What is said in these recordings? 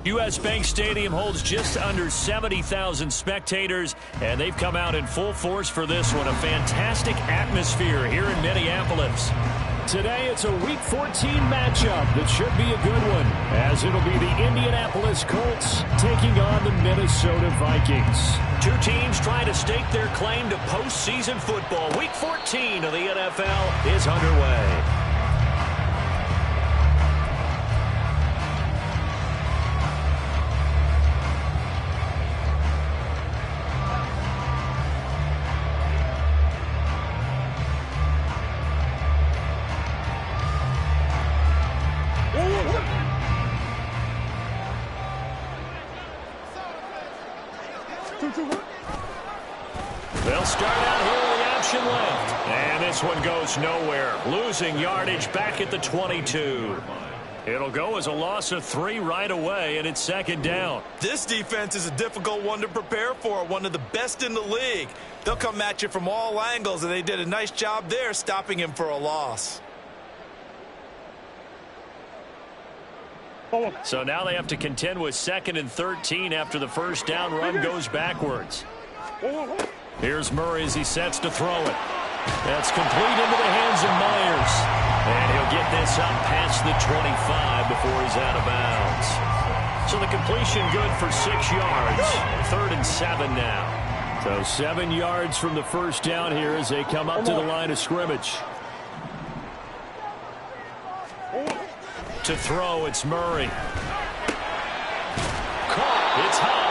U.S. Bank Stadium holds just under 70,000 spectators, and they've come out in full force for this one. A fantastic atmosphere here in Minneapolis. Today it's a Week 14 matchup that should be a good one, as it'll be the Indianapolis Colts taking on the Minnesota Vikings. Two teams trying to stake their claim to postseason football. Week 14 of the NFL is underway. They'll start out here with the option left. And this one goes nowhere. Losing yardage back at the 22. It'll go as a loss of 3 right away, and it's second down. This defense is a difficult one to prepare for, one of the best in the league. They'll come at you from all angles, and they did a nice job there stopping him for a loss. So now they have to contend with 2nd and 13 after the first down run goes backwards. Here's Murray as he sets to throw it. That's complete into the hands of Myers. And he'll get this up past the 25 before he's out of bounds. So the completion good for 6 yards. 3rd and 7 now. So 7 yards from the first down here as they come up to the line of scrimmage. To throw, it's Murray. Caught. It's Huff.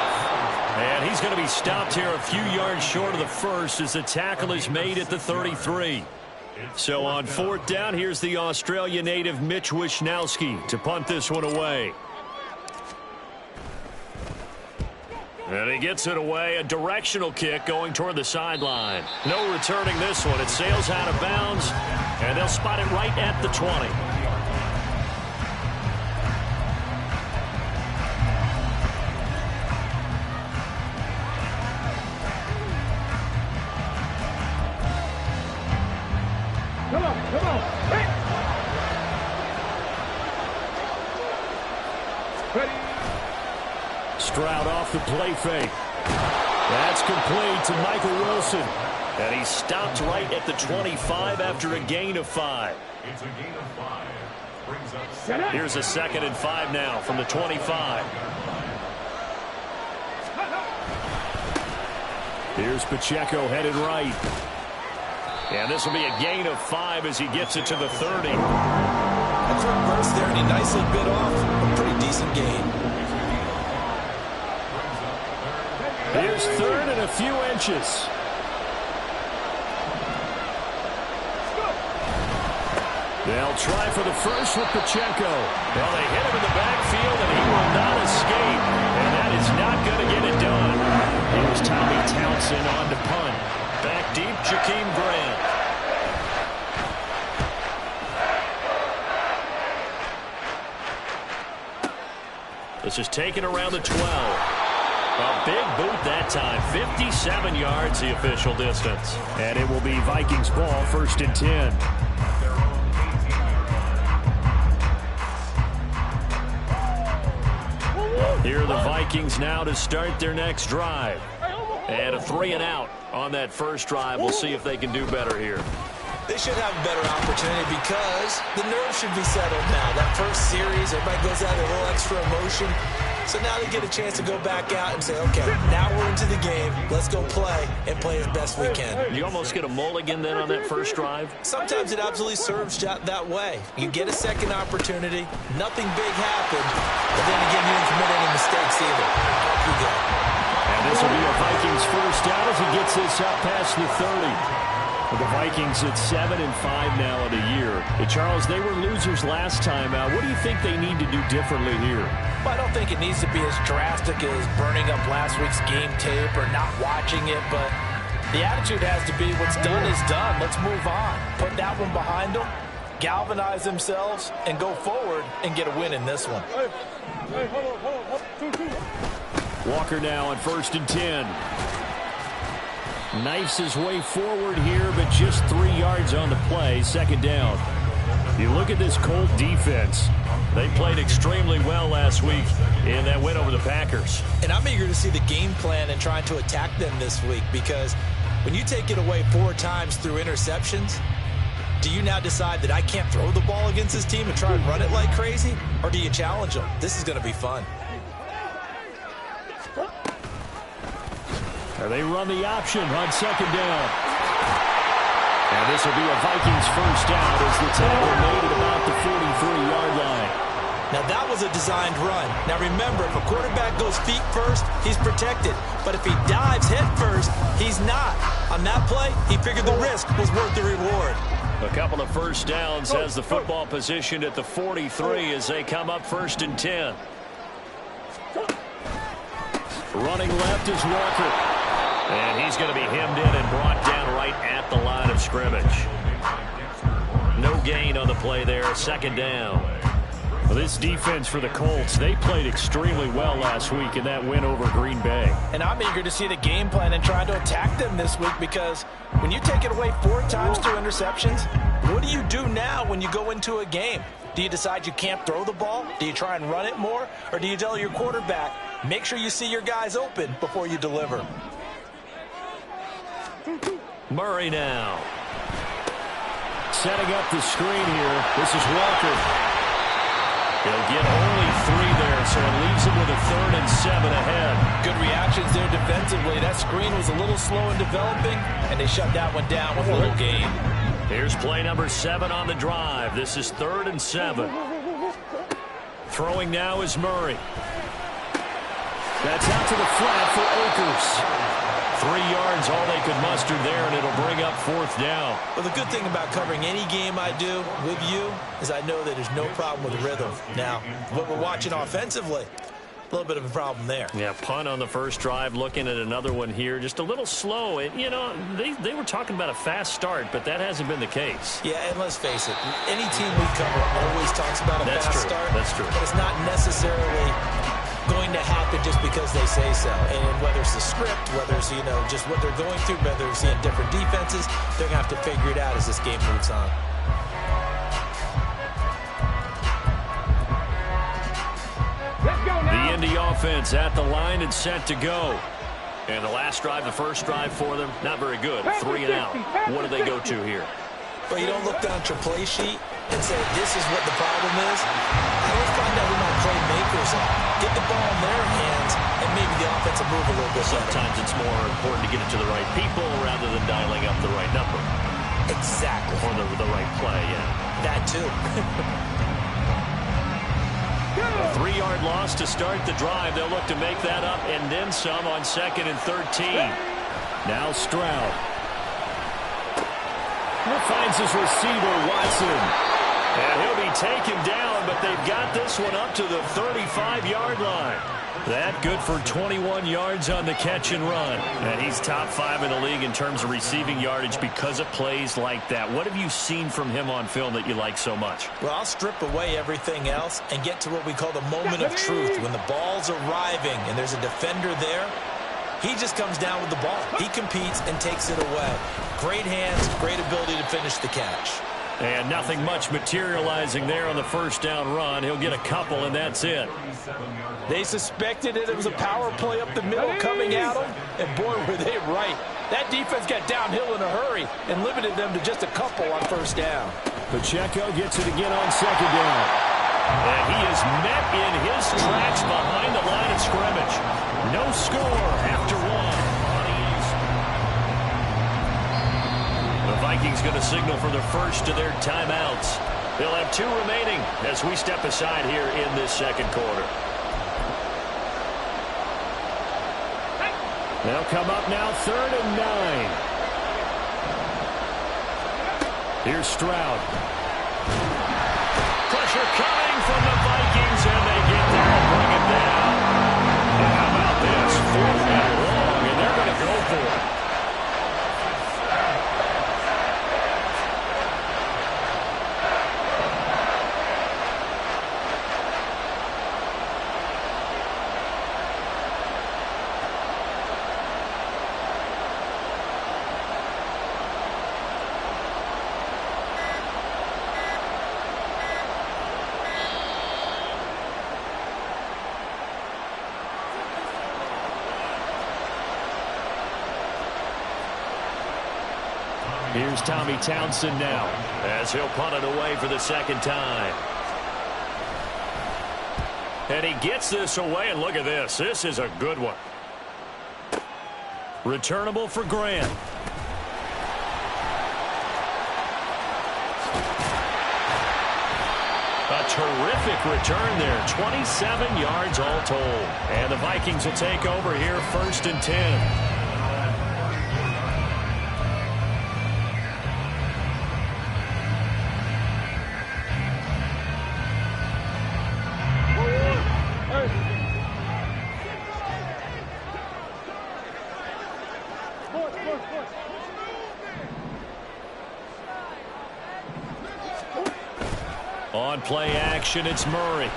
And he's going to be stopped here a few yards short of the first as the tackle is made at the 33. So on 4th down, here's the Australia native Mitch Wishnowsky to punt this one away. And he gets it away. A directional kick going toward the sideline. No returning this one. It sails out of bounds, and they'll spot it right at the 20. Stroud off the play fake. That's complete to Michael Wilson. And he's stopped right at the 25 after a gain of 5. It's a gain of 5. Here's a 2nd and 5 now from the 25. Here's Pacheco headed right. And this will be a gain of 5 as he gets it to the 30. A quick burst there, and he nicely bit off a pretty decent gain. Here's 3rd and a few inches. They'll try for the first with Pacheco. Well, they hit him in the backfield, and he will not escape. And that is not going to get it done. Here's Tommy Townsend on to punt. Back deep, Jakeem Grant. This is taken around the 12. A big boot that time. 57 yards, the official distance. And it will be Vikings ball, 1st and 10. Here are the Vikings now to start their next drive. And a 3 and out on that first drive. We'll see if they can do better here. They should have a better opportunity because the nerves should be settled now. That first series, everybody goes out with a little extra emotion. So now they get a chance to go back out and say, okay, now we're into the game. Let's go play and play as best we can. You almost get a mulligan then on that first drive? Sometimes it absolutely serves that way. You get a second opportunity. Nothing big happened. But then again, you didn't commit any mistakes either. Off you go. And this will be a Vikings first down as he gets this up past the 30. The Vikings at 7 and 5 now in the year. Charles, they were losers last time out. What do you think they need to do differently here? Well, I don't think it needs to be as drastic as burning up last week's game tape or not watching it, but the attitude has to be what's done is done. Let's move on. Put that one behind them, galvanize themselves, and go forward and get a win in this one. Walker now on 1st and 10. Knifes his way forward here, but just 3 yards on the play. 2nd down. You look at this Colt defense. They played extremely well last week in that win over the Packers. And I'm eager to see the game plan and trying to attack them this week, because when you take it away 4 times through interceptions, do you now decide that I can't throw the ball against this team and try and run it like crazy? Or do you challenge them? This is going to be fun. They run the option on second down. And this will be a Vikings first down as the tackle made at about the 43-yard line. Now, that was a designed run. Now, remember, if a quarterback goes feet first, he's protected. But if he dives head first, he's not. On that play, he figured the risk was worth the reward. A couple of first downs has the football positioned at the 43 as they come up 1st and 10. Running left is Walker. And he's going to be hemmed in and brought down right at the line of scrimmage. No gain on the play there. 2nd down. Well, this defense for the Colts, they played extremely well last week in that win over Green Bay. And I'm eager to see the game plan and try to attack them this week, because when you take it away 4 times through interceptions, what do you do now when you go into a game? Do you decide you can't throw the ball? Do you try and run it more? Or do you tell your quarterback, make sure you see your guys open before you deliver? Murray now. Setting up the screen here. This is Walker. He'll get only 3 there, so it leaves him with a 3rd and 7 ahead. Good reactions there defensively. That screen was a little slow in developing, and they shut that one down with a little gain. Here's play number 7 on the drive. This is 3rd and 7. Throwing now is Murray. That's out to the flat for Akers. 3 yards, all they could muster there, and it'll bring up 4th down. Well, the good thing about covering any game I do with you is I know that there's no problem with rhythm. Now, what we're watching offensively, a little bit of a problem there. Yeah, punt on the first drive, looking at another one here. Just a little slow. And, you know, they were talking about a fast start, but that hasn't been the case. Yeah, and let's face it, any team we cover always talks about a fast start. That's true. But it's not necessarily going to happen just because they say so. And whether it's the script, whether it's, you know, just what they're going through, whether they're seeing different defenses, they're going to have to figure it out as this game moves on. The Indy offense at the line and set to go. And the last drive, the first drive for them, not very good. 3 and out. What do they go to here? Well, you don't look down at your play sheet and say, this is what the problem is. I always find out who my playmakers are. Get the ball in their hands, and maybe the offense will move a little bit. Sometimes it's more important to get it to the right people rather than dialing up the right number. Exactly. Or the right play, yeah. That too. A 3-yard loss to start the drive. They'll look to make that up and then some on 2nd and 13. Now Stroud. Finds his receiver, Watson. And he'll be taken down, but they've got this one up to the 35-yard line. That good for 21 yards on the catch and run. And he's top 5 in the league in terms of receiving yardage because of plays like that. What have you seen from him on film that you like so much? Well, I'll strip away everything else and get to what we call the moment of truth. When the ball's arriving and there's a defender there, he just comes down with the ball. He competes and takes it away. Great hands, great ability to finish the catch. And nothing much materializing there on the first down run. He'll get a couple, and that's it. They suspected it was a power play up the middle coming at them, and boy, were they right. That defense got downhill in a hurry and limited them to just a couple on first down. Pacheco gets it again on 2nd down. And he is met in his tracks behind the line of scrimmage. No score after 1. The Vikings going to signal for the first of their timeouts. They'll have 2 remaining as we step aside here in this second quarter. They'll come up now 3rd and 9. Here's Stroud. Pressure coming from the Vikings, and they get there and bring it down. And how about this? 4th and long, and they're going to go for it. Here's Tommy Townsend now, as he'll punt it away for the second time. And he gets this away, and look at this. This is a good one. Returnable for Grant. A terrific return there. 27 yards all told. And the Vikings will take over here, 1st and 10. On play action, it's Murray.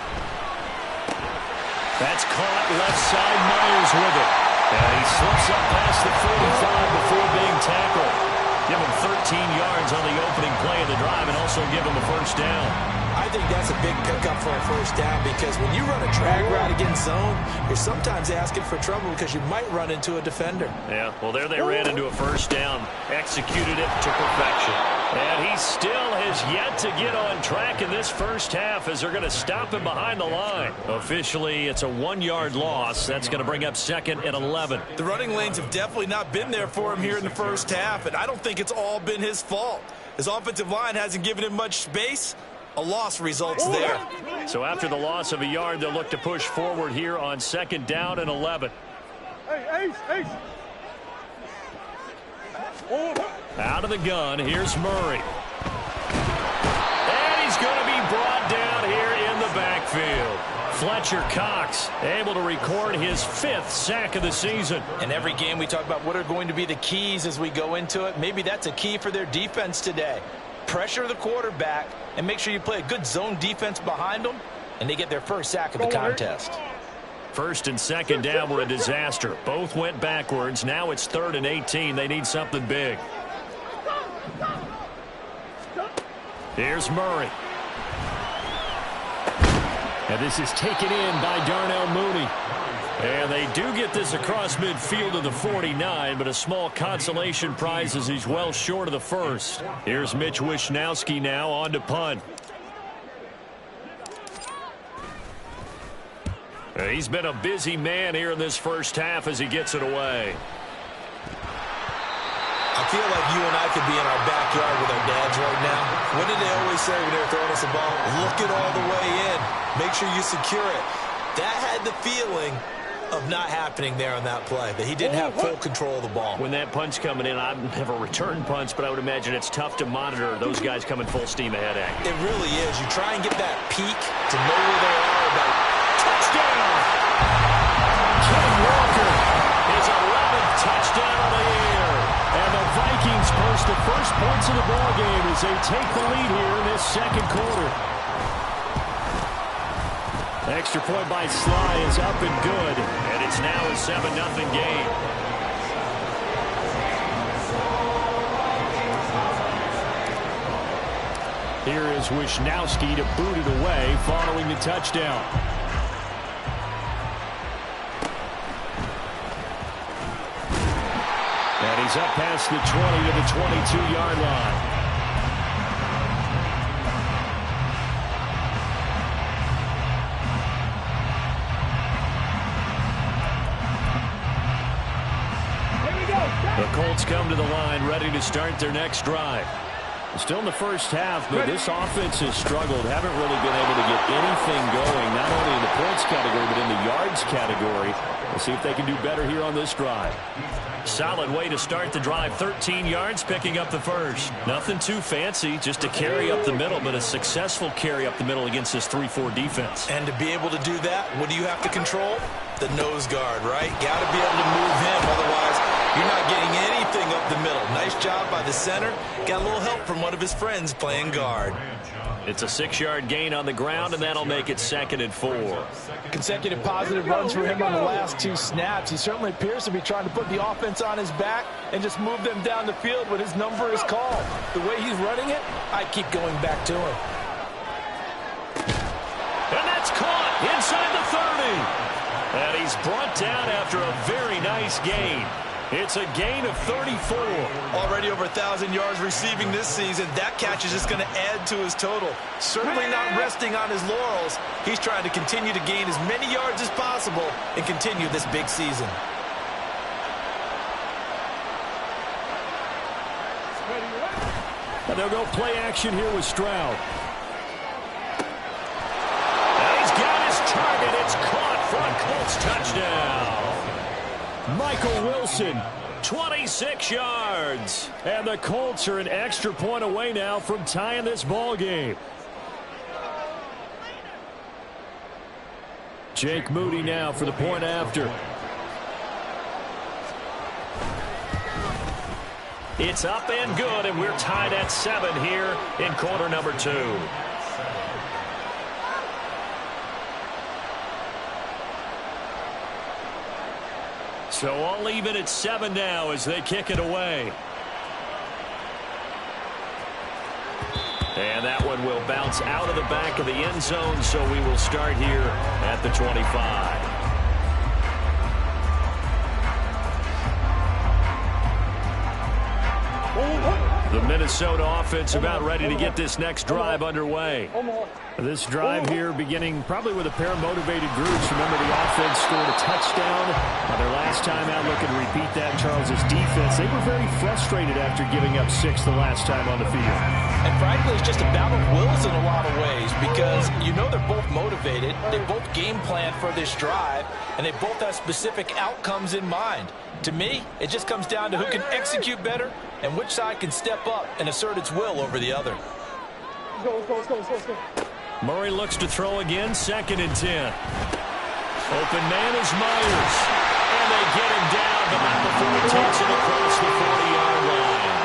That's caught left side. Myers with it. And he slips up past the 45 before being tackled. Give him 13 yards on the opening play of the drive and also give him a first down. I think that's a big pickup for a first down because when you run a drag route against zone, you're sometimes asking for trouble because you might run into a defender. Yeah, well, there they ran into a first down. Executed it to perfection. And he still has yet to get on track in this first half as they're going to stop him behind the line. Officially, it's a 1-yard loss. That's going to bring up 2nd and 11. The running lanes have definitely not been there for him here in the first half, and I don't think it's all been his fault. His offensive line hasn't given him much space. A loss results there. So after the loss of a yard, they'll look to push forward here on 2nd down and 11. Out of the gun, here's Murray. And he's going to be brought down here in the backfield. Fletcher Cox able to record his 5th sack of the season. In every game we talk about what are going to be the keys as we go into it. Maybe that's a key for their defense today. Pressure the quarterback and make sure you play a good zone defense behind them, and they get their first sack of the contest. 1st and 2nd down were a disaster. Both went backwards. Now it's 3rd and 18. They need something big. Here's Murray. And this is taken in by Darnell Mooney. And they do get this across midfield of the 49, but a small consolation prize as he's well short of the first. Here's Mitch Wishnowski now on to punt. He's been a busy man here in this first half as he gets it away. I feel like you and I could be in our backyard with our dads right now. What did they always say when they were throwing us a ball? Look it all the way in. Make sure you secure it. That had the feeling of not happening there on that play, that he didn't have full control of the ball. When that punch coming in, I've never returned punch, but I would imagine it's tough to monitor those guys coming full steam ahead at you. It really is. You try and get that peak to know where they are. About touchdown! Ken Walker, his 11th touchdown on the year. And the Vikings post the first points of the ballgame as they take the lead here in this second quarter. Extra point by Sly is up and good, and it's now a 7-0 game. Here is Wishnowski to boot it away following the touchdown. And he's up past the 20 to the 22-yard line. The Colts come to the line ready to start their next drive. Still in the first half, but this offense has struggled. Haven't really been able to get anything going, not only in the points category, but in the yards category. We'll see if they can do better here on this drive. Solid way to start the drive. 13 yards, picking up the first. Nothing too fancy, just a carry up the middle, but a successful carry up the middle against this 3-4 defense. And to be able to do that, what do you have to control? The nose guard, right? Got to be able to move him, otherwise you're not getting anything up the middle. Nice job by the center. Got a little help from one of his friends playing guard. It's a 6-yard gain on the ground, and that'll make it 2nd and 4. Consecutive positive runs for him on the last 2 snaps. He certainly appears to be trying to put the offense on his back and just move them down the field when his number is called. The way he's running it, I keep going back to him. And that's caught inside the 30. And he's brought down after a very nice gain. It's a gain of 34. Already over 1,000 yards receiving this season. That catch is just going to add to his total. Certainly not resting on his laurels. He's trying to continue to gain as many yards as possible and continue this big season. And they'll go play action here with Stroud. And he's got his target. It's caught for a Colts touchdown. Michael Wilson, 26 yards. and the Colts are an extra point away now from tying this ball game. Jake Moody now for the point after. It's up and good, and we're tied at 7 here in quarter number 2. So all even at 7 now as they kick it away. And that one will bounce out of the back of the end zone, so we will start here at the 25. The Minnesota offense about ready to get this next drive underway. This drive here beginning probably with a pair of motivated groups. Remember, the offense scored a touchdown. Their last time out, looking to repeat that. Charles's defense, they were very frustrated after giving up 6 the last time on the field. And frankly, it's just a battle of wills in a lot of ways because you know they're both motivated. They both game plan for this drive, and they both have specific outcomes in mind. To me, it just comes down to who can execute better and which side can step up and assert its will over the other. Murray looks to throw again, 2nd and 10. Open man is Myers. And they get him down, but not before he takes it across the 40-yard line.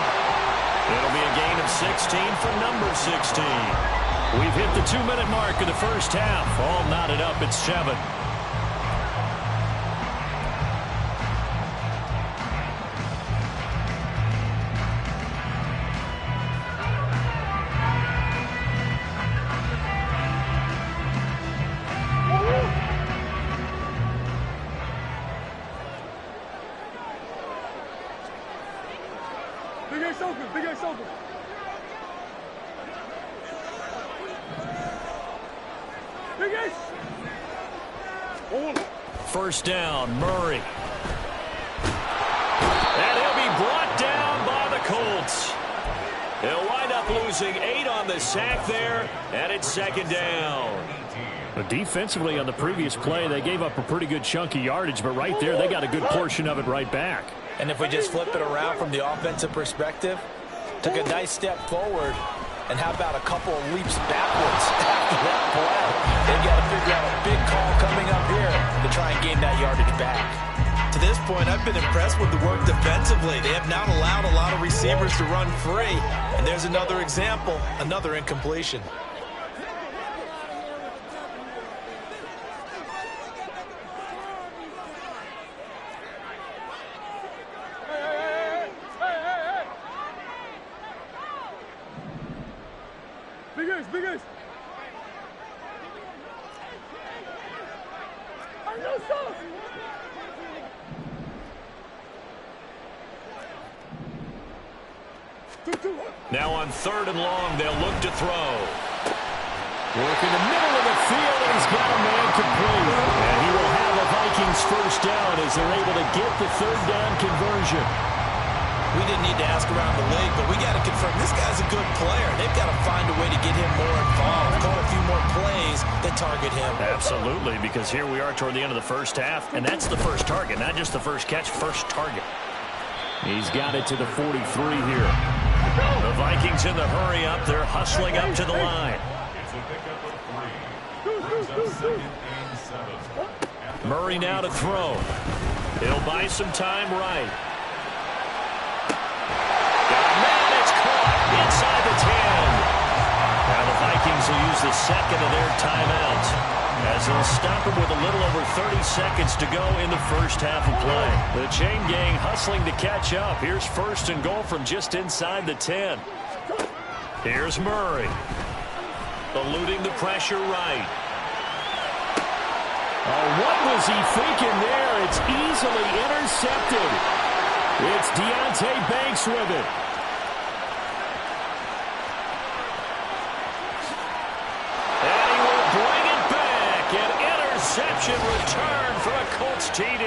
It'll be a gain of 16 for number 16. We've hit the 2-minute mark of the first half. All knotted up at 7. First down, Murray. And he'll be brought down by the Colts. They'll wind up losing 8 on the sack there, and it's 2nd down. But defensively on the previous play, they gave up a pretty good chunk of yardage, but right there, they got a good portion of it right back. And if we just flip it around from the offensive perspective, took a nice step forward, and how about a couple of leaps backwards after that play? They've got to figure out a big call coming up here to try and gain that yardage back. To this point, I've been impressed with the work defensively. They have not allowed a lot of receivers to run free. And there's another example, another incompletion. Big ace. Now on 3rd and long, they'll look to throw. Work in the middle of the field, and he's got a man complete. And he will have a Vikings first down as they're able to get the 3rd down conversion. We didn't need to ask around the league, but we got to confirm this guy's a good player. They've got to find a way to get him more involved, call a few more plays that target him. Absolutely, because here we are toward the end of the first half, and that's the first target, not just the first catch, first target. He's got it to the 43 here. The Vikings in the hurry up. They're hustling up to the line. It's a pickup of 3. Brings up 2nd and 7. Murray now to throw. He'll buy some time right. Man, it's caught inside the 10. Now the Vikings will use the 2nd of their timeouts as they'll stop him with a little over 30 seconds to go in the first half of play. The chain gang hustling to catch up. Here's 1st and goal from just inside the 10. Here's Murray. Eluding the pressure right. Oh, what was he thinking there? It's easily intercepted. It's Deonte Banks with it. And he will bring it back. An interception return for a Colts TD.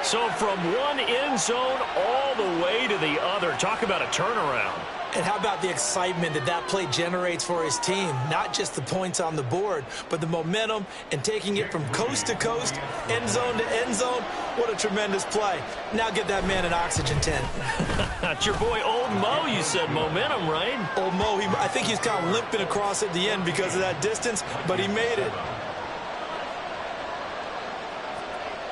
So from one end zone all the way to the other. Talk about a turnaround. And how about the excitement that that play generates for his team? Not just the points on the board, but the momentum and taking it from coast to coast, end zone to end zone. What a tremendous play. Now get that man an oxygen tent. That's your boy Old Mo, you said momentum, right? Old Mo, I think he's kind of limping across at the end because of that distance, but he made it.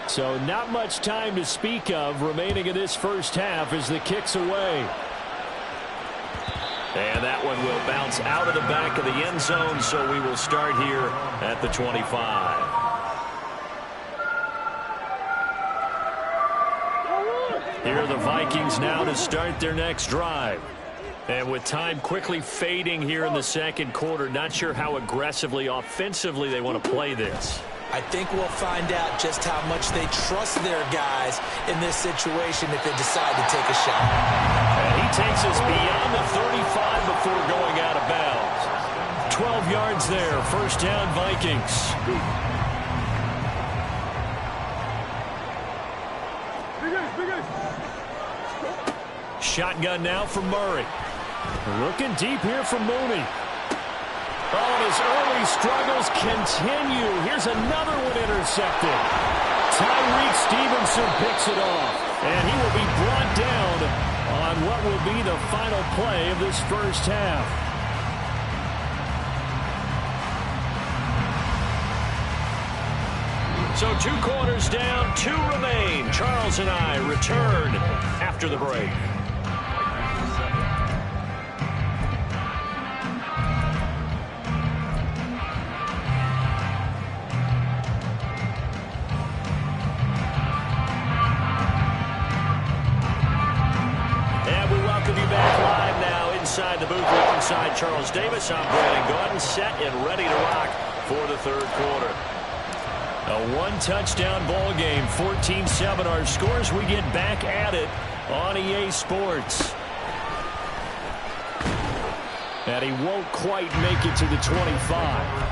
So not much time to speak of remaining in this first half as the kick's away. And that one will bounce out of the back of the end zone, so we will start here at the 25. Here are the Vikings now to start their next drive. And with time quickly fading here in the second quarter, not sure how aggressively, offensively they want to play this. I think we'll find out just how much they trust their guys in this situation if they decide to take a shot. And he takes us beyond the 35 before going out of bounds. 12 yards there, first down Vikings. Shotgun now for Murray. Looking deep here for Mooney. Oh, his early struggles continue. Here's another one intercepted. Tyreek Stevenson picks it off. And he will be brought down on what will be the final play of this first half. So 2 quarters down, 2 remain. Charles and I return after the break. Inside the booth alongside Charles Davis, I'm Brandon Gordon, set and ready to rock for the third quarter. A one-touchdown ball game, 14-7 our scores. We get back at it on EA Sports. And he won't quite make it to the 25.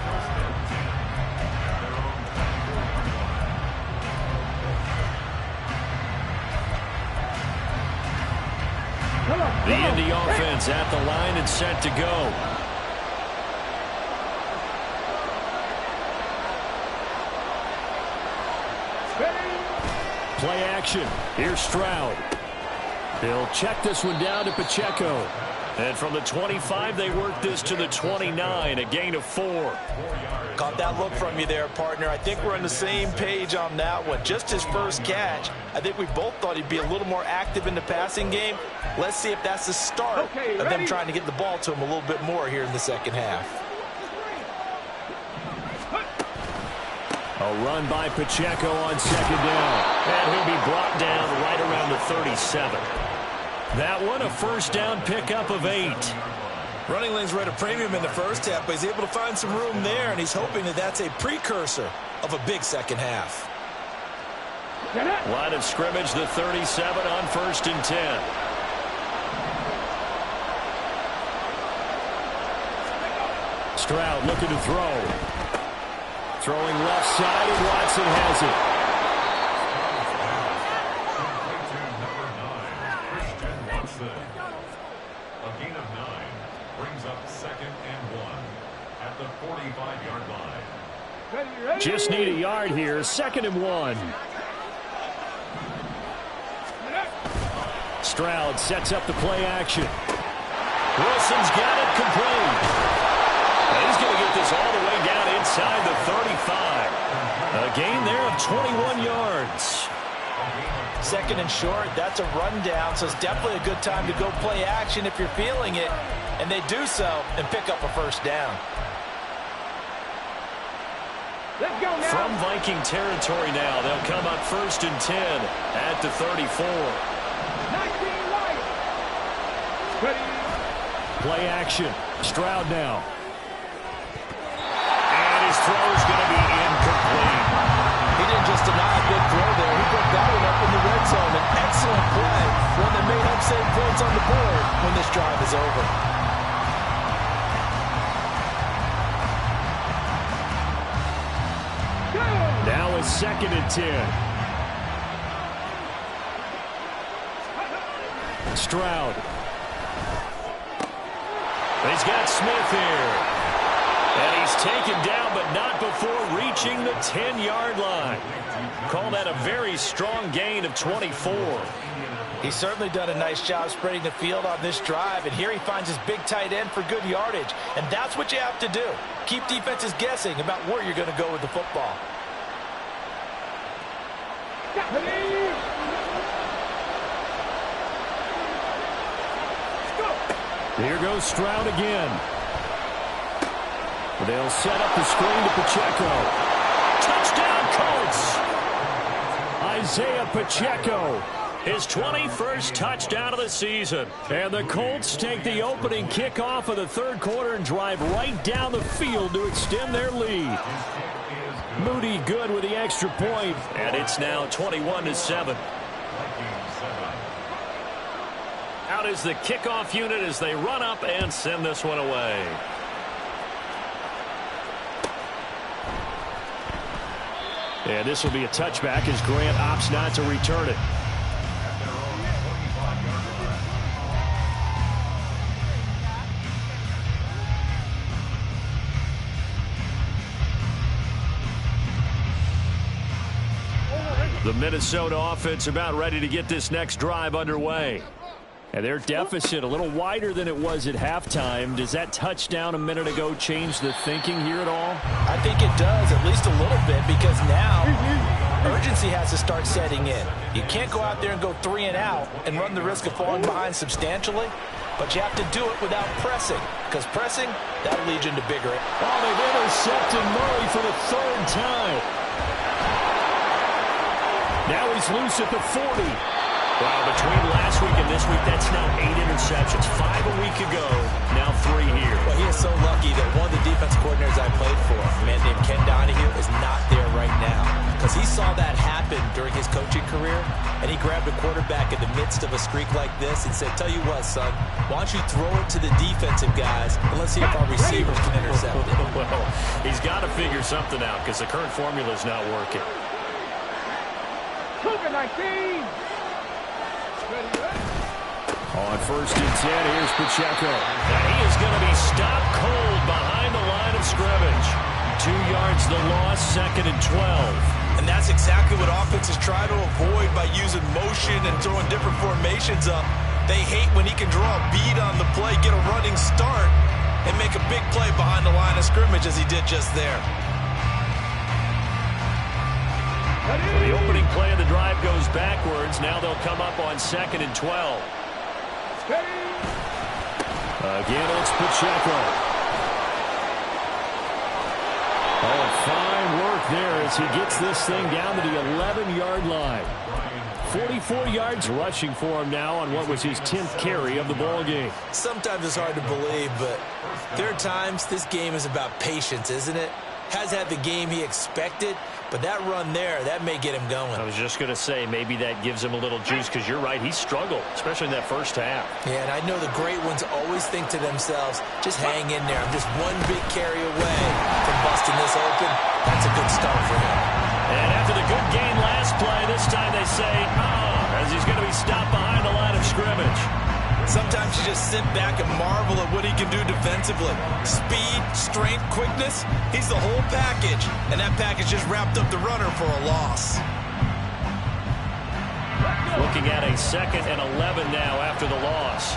The Indy offense at the line and set to go. Play action. Here's Stroud. He'll check this one down to Pacheco. And from the 25, they work this to the 29, a gain of 4. Caught that look from you there, partner. I think we're on the same page on that one. Just his first catch. I think we both thought he'd be a little more active in the passing game. Let's see if that's the start of them trying to get the ball to him a little bit more here in the second half. A run by Pacheco on second down. And he'll be brought down right around the 37. That one, a first down pickup of 8. Running lanes read a premium in the first half, but he's able to find some room there, and he's hoping that that's a precursor of a big second half. Line of scrimmage, the 37 on 1st and 10. Stroud looking to throw. Throwing left side, and Watson has it. A gain of 9 brings up 2nd and 1 at the 45-yard line. Just need a yard here. 2nd and 1. Stroud sets up the play action. Wilson's got it complete. And he's going to get this all the way down inside the 35. A gain there of 21 yards. 2nd and short, that's a rundown, so it's definitely a good time to go play action if you're feeling it. And they do so and pick up a first down. Let's go now. From Viking territory now, they'll come up 1st and 10 at the 34. 19 right. Play action. Stroud now. And his throw is going to be incomplete. He didn't just deny a big throw there. He broke that one a 2nd and 10. Stroud. He's got Smith here. And he's taken down, but not before reaching the 10-yard line. Call that a very strong gain of 24. He's certainly done a nice job spreading the field on this drive, and here he finds his big tight end for good yardage. And that's what you have to do. Keep defenses guessing about where you're going to go with the football. Here goes Stroud again. They'll set up the screen to Pacheco. Touchdown, Colts! Isaiah Pacheco. His 21st touchdown of the season. And the Colts take the opening kickoff of the 3rd quarter and drive right down the field to extend their lead. Moody good with the extra point. And it's now 21-7. Out is the kickoff unit as they run up and send this one away. And this will be a touchback as Grant opts not to return it. The Minnesota offense about ready to get this next drive underway. And their deficit a little wider than it was at halftime. Does that touchdown a minute ago change the thinking here at all? I think it does, at least a little bit, because now urgency has to start setting in. You can't go out there and go 3 and out and run the risk of falling behind substantially, but you have to do it without pressing, because pressing, that'll lead you into bigger. Oh, they've intercepted Murray for the 3rd time. Now he's loose at the 40. Wow, between last week and this week, that's now 8 interceptions. 5 a week ago, now 3 here. Well, he is so lucky that one of the defense coordinators I played for, a man named Ken Donahue, is not there right now. Because he saw that happen during his coaching career, and he grabbed a quarterback in the midst of a streak like this and said, tell you what, son, why don't you throw it to the defensive guys, and let's see if our receivers can intercept it. Well, he's got to figure something out because the current formula is not working. On 1st and 10, here's Pacheco. And he is going to be stopped cold behind the line of scrimmage. 2 yards the loss, 2nd and 12. And that's exactly what offenses try to avoid by using motion and throwing different formations up. They hate when he can draw a bead on the play, get a running start, and make a big play behind the line of scrimmage as he did just there. The opening play of the drive goes backwards. Now they'll come up on 2nd and 12. Again, it's Pacheco. Oh, fine work there as he gets this thing down to the 11-yard line. 44 yards rushing for him now on what was his 10th carry of the ball game. Sometimes it's hard to believe, but there are times this game is about patience, isn't it? Has had the game he expected, but that run there, that may get him going. I was just going to say, maybe that gives him a little juice because you're right, he struggled, especially in that first half. Yeah, and I know the great ones always think to themselves, just hang in there. I'm just one big carry away from busting this open. That's a good start for him. And after the good game last play, this time they say, as he's going to be stopped behind the line of scrimmage. Sometimes you just sit back and marvel at what he can do defensively. Speed, strength, quickness, he's the whole package. And that package just wrapped up the runner for a loss. Looking at a 2nd and 11 now after the loss.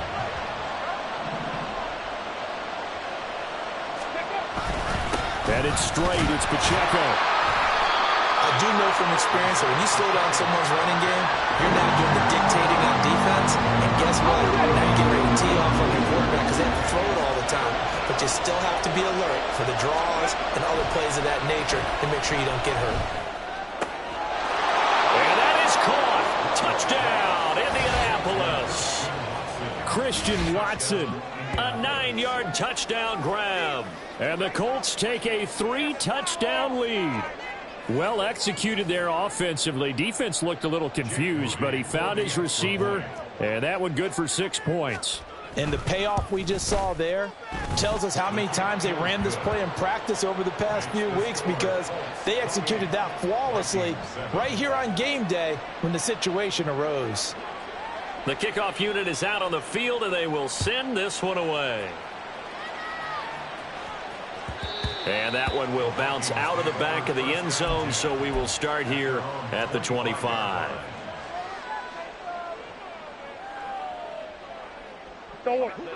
And it's straight, it's Pacheco. I do know from experience that when you slow down someone's running game, you're now doing the dictating on defense. And guess what? Now you get ready to tee off on your quarterback because they have to throw it all the time. But you still have to be alert for the draws and other plays of that nature to make sure you don't get hurt. And that is caught. Touchdown, Indianapolis. Christian Watson. A 9-yard touchdown grab. And the Colts take a 3-touchdown lead. Well executed there offensively. Defense looked a little confused, but he found his receiver, and that one good for 6 points. And the payoff we just saw there tells us how many times they ran this play in practice over the past few weeks, because they executed that flawlessly right here on game day when the situation arose. The kickoff unit is out on the field, and they will send this one away. And that one will bounce out of the back of the end zone, so we will start here at the 25.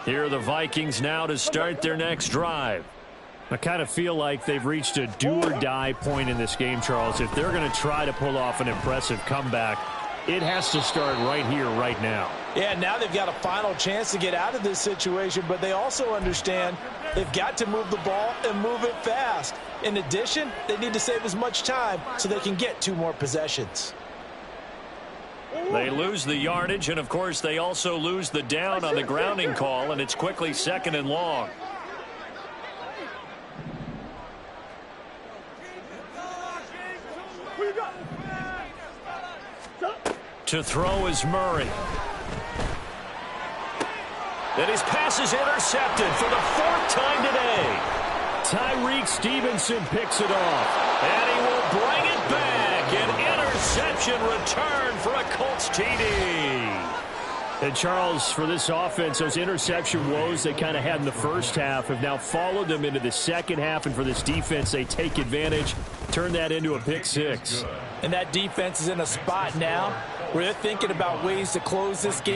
Here are the Vikings now to start their next drive. I kind of feel like they've reached a do-or-die point in this game, Charles. If they're going to try to pull off an impressive comeback, it has to start right here, right now. Yeah, now they've got a final chance to get out of this situation, but they also understand they've got to move the ball and move it fast. In addition, they need to save as much time so they can get 2 more possessions. They lose the yardage, and of course they also lose the down on the grounding call, and it's quickly 2nd and long. To throw is Murray. And his pass is intercepted for the 4th time today. Tyreek Stevenson picks it off. And he will bring it back. An interception return for a Colts TD. And Charles, for this offense, those interception woes they kind of had in the first half have now followed them into the second half. And for this defense, they take advantage, turn that into a pick 6. And that defense is in a spot now where they're thinking about ways to close this game